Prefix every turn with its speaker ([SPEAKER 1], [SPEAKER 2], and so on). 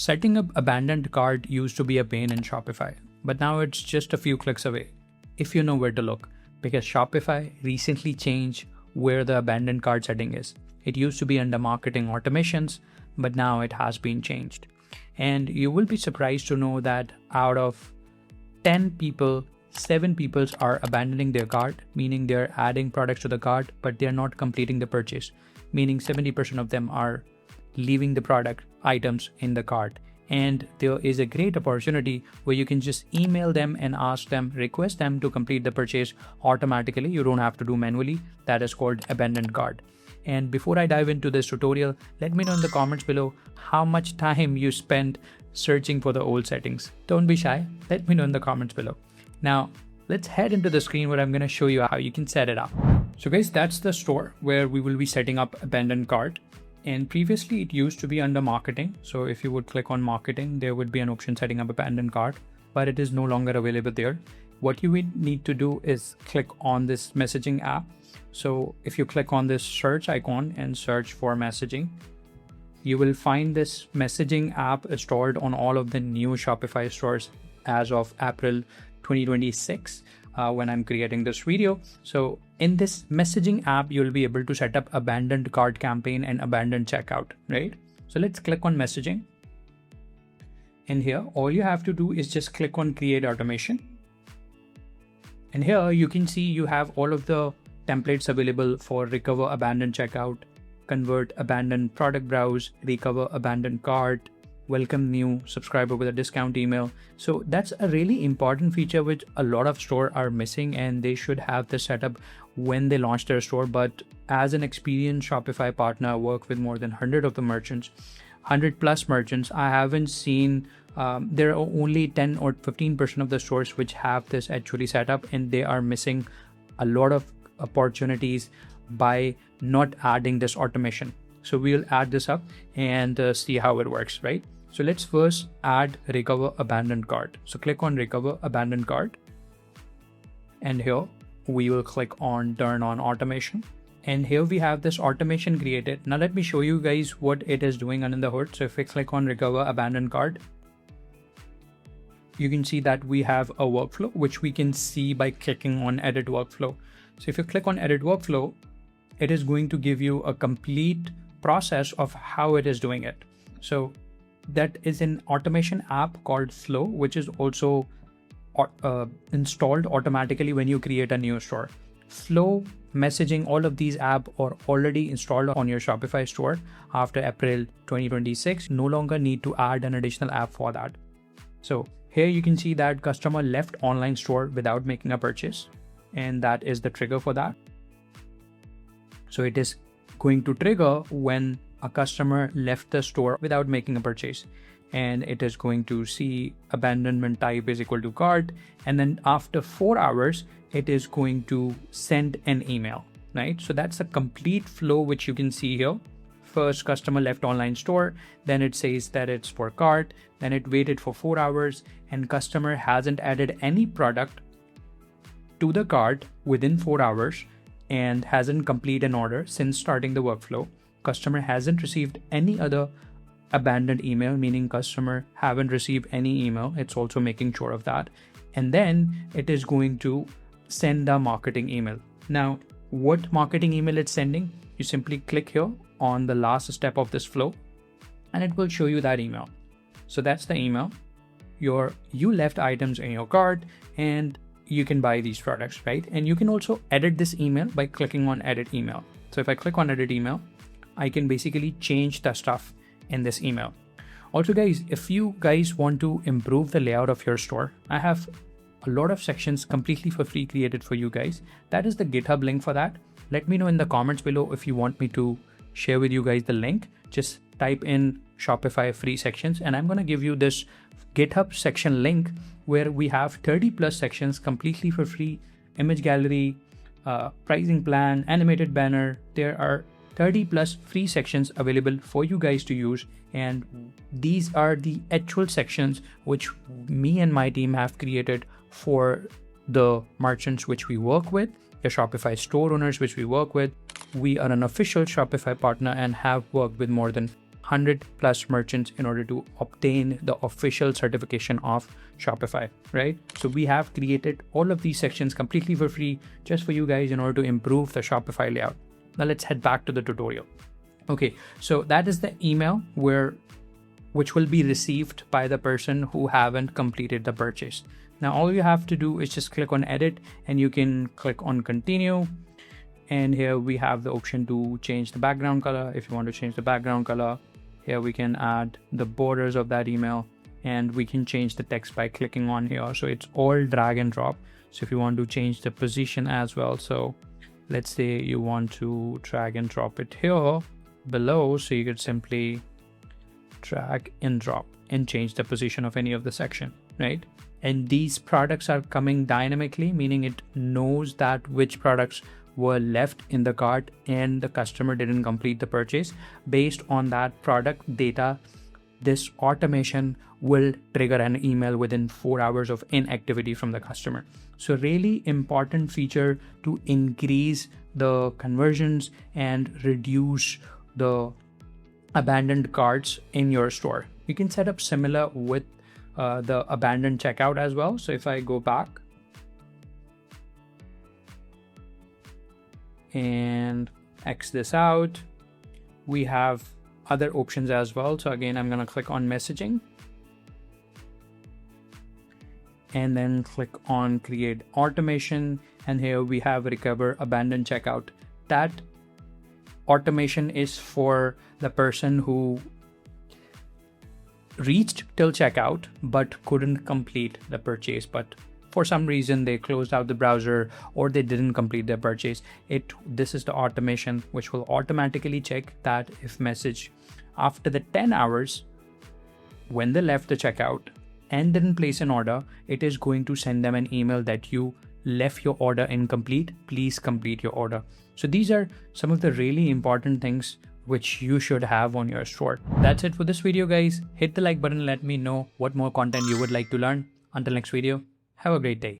[SPEAKER 1] Setting up abandoned cart used to be a pain in Shopify, but now it's just a few clicks away, if you know where to look, because Shopify recently changed where the abandoned cart setting is. It used to be under marketing automations, but now it has been changed. And you will be surprised to know that out of 10 people, 7 people are abandoning their cart, meaning they're adding products to the cart, but they're not completing the purchase, meaning 70% of them are leaving the product items in the cart. And there is a great opportunity where you can just email them and ask them, request them to complete the purchase automatically. You don't have to do manually. That is called abandoned cart. And before I dive into this tutorial, let me know in the comments below how much time you spent searching for the old settings. Don't be shy. Let me know in the comments below. Now, let's head into the screen where I'm going to show you how you can set it up. So guys, that's the store where we will be setting up abandoned cart. And previously it used to be under marketing. So if you would click on marketing, there would be an option setting up abandoned cart, but it is no longer available there. What you would need to do is click on this messaging app. So if you click on this search icon and search for messaging, you will find this messaging app installed on all of the new Shopify stores as of April 2026 when I'm creating this video. So in this messaging app, you'll be able to set up abandoned cart campaign and abandoned checkout, right? So let's click on messaging. And here, all you have to do is just click on create automation. And here you can see you have all of the templates available for recover abandoned checkout, convert abandoned product browse, recover abandoned cart, welcome new subscriber with a discount email. So that's a really important feature which a lot of stores are missing, and they should have this setup when they launch their store. But as an experienced Shopify partner, I work with more than 100 of the merchants, 100 plus merchants. I haven't seen there are only 10 or 15% of the stores which have this actually set up, and they are missing a lot of opportunities by not adding this automation. So we'll add this up and see how it works, right? So let's first add recover abandoned cart. So click on recover abandoned cart. And here we will click on turn on automation. And here we have this automation created. Now let me show you guys what it is doing under the hood. So if we click on recover abandoned cart, you can see that we have a workflow, which we can see by clicking on edit workflow. So if you click on edit workflow, it is going to give you a complete process of how it is doing it. So that is an automation app called Flow, which is also installed automatically when you create a new store. Flow, messaging, all of these apps are already installed on your Shopify store after April 2026. No longer need to add an additional app for that. So here you can see that customer left online store without making a purchase, and that is the trigger for that. So it is going to trigger when a customer left the store without making a purchase, and it is going to see abandonment type is equal to cart, and then after 4 hours it is going to send an email, right? So that's a complete flow which you can see here. First, customer left online store, then it says that it's for cart, then it waited for 4 hours, and customer hasn't added any product to the cart within 4 hours and hasn't completed an order since starting the workflow. Customer hasn't received any other abandoned email, meaning customer haven't received any email. It's also making sure of that. And then it is going to send a marketing email. Now, what marketing email it's sending? You simply click here on the last step of this flow and it will show you that email. So that's the email. You left items in your cart and you can buy these products, right? And you can also edit this email by clicking on edit email. So if I click on edit email, I can basically change the stuff in this email. Also guys, if you guys want to improve the layout of your store, I have a lot of sections completely for free created for you guys. That is the GitHub link for that. Let me know in the comments below if you want me to share with you guys the link. Just type in Shopify free sections and I'm going to give you this GitHub section link where we have 30 plus sections completely for free. Image gallery, pricing plan, animated banner. There are 30 plus free sections available for you guys to use, and these are the actual sections which me and my team have created for the merchants which we work with, the Shopify store owners which we work with. We are an official Shopify partner and have worked with more than 100 plus merchants in order to obtain the official certification of Shopify, right? So we have created all of these sections completely for free just for you guys in order to improve the Shopify layout. Now let's head back to the tutorial. Okay, so that is the email which will be received by the person who haven't completed the purchase. Now all you have to do is just click on edit and you can click on continue. And here we have the option to change the background color. If you want to change the background color, here we can add the borders of that email and we can change the text by clicking on here. So it's all drag and drop. So if you want to change the position as well, so let's say you want to drag and drop it here below, so you could simply drag and drop and change the position of any of the section, right? And these products are coming dynamically, meaning it knows that which products were left in the cart and the customer didn't complete the purchase. Based on that product data, this automation will trigger an email within 4 hours of inactivity from the customer. So really important feature to increase the conversions and reduce the abandoned carts in your store. You can set up similar with the abandoned checkout as well. So if I go back and X this out, we have other options as well. So again, I'm going to click on messaging and then click on create automation. And here we have recover abandoned checkout. That automation is for the person who reached till checkout but couldn't complete the purchase, but for some reason they closed out the browser or they didn't complete their purchase. This is the automation which will automatically check that if message after the 10 hours when they left the checkout and didn't place an order, it is going to send them an email that you left your order incomplete, please complete your order. So these are some of the really important things which you should have on your store. That's it for this video, guys. Hit the like button, let me know what more content you would like to learn. Until next video, have a great day.